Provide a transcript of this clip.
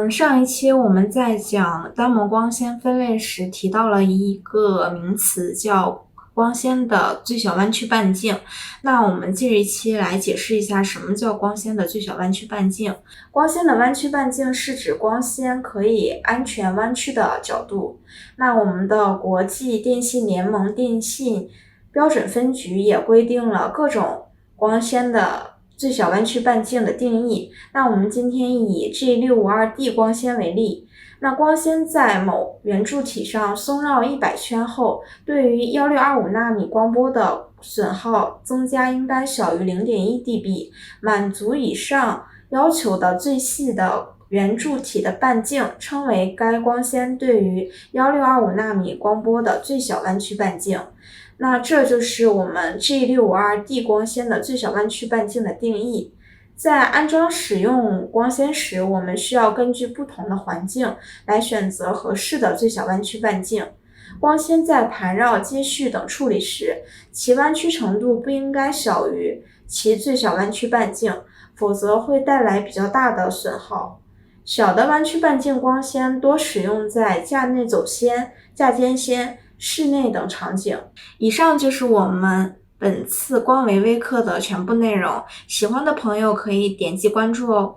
上一期我们在讲单模光纤分类时提到了一个名词，叫光纤的最小弯曲半径。那我们这一期来解释一下什么叫光纤的最小弯曲半径。光纤的弯曲半径是指光纤可以安全弯曲的角度。那我们的国际电信联盟电信标准分局也规定了各种光纤的最小弯曲半径的定义。那我们今天以 G652D 光纤为例，那光纤在某圆柱体上松绕100圈后，对于1625纳米光波的损耗增加应该小于 0.1 dB， 满足以上要求的最细的圆柱体的半径，称为该光纤对于1625纳米光波的最小弯曲半径。那这就是我们 G652D 光纤的最小弯曲半径的定义。在安装使用光纤时，我们需要根据不同的环境来选择合适的最小弯曲半径。光纤在盘绕、接续等处理时，其弯曲程度不应该小于其最小弯曲半径，否则会带来比较大的损耗。小的弯曲半径光纤多使用在架内走线、架间线、室内等场景。以上就是我们本次光维微课的全部内容，喜欢的朋友可以点击关注哦。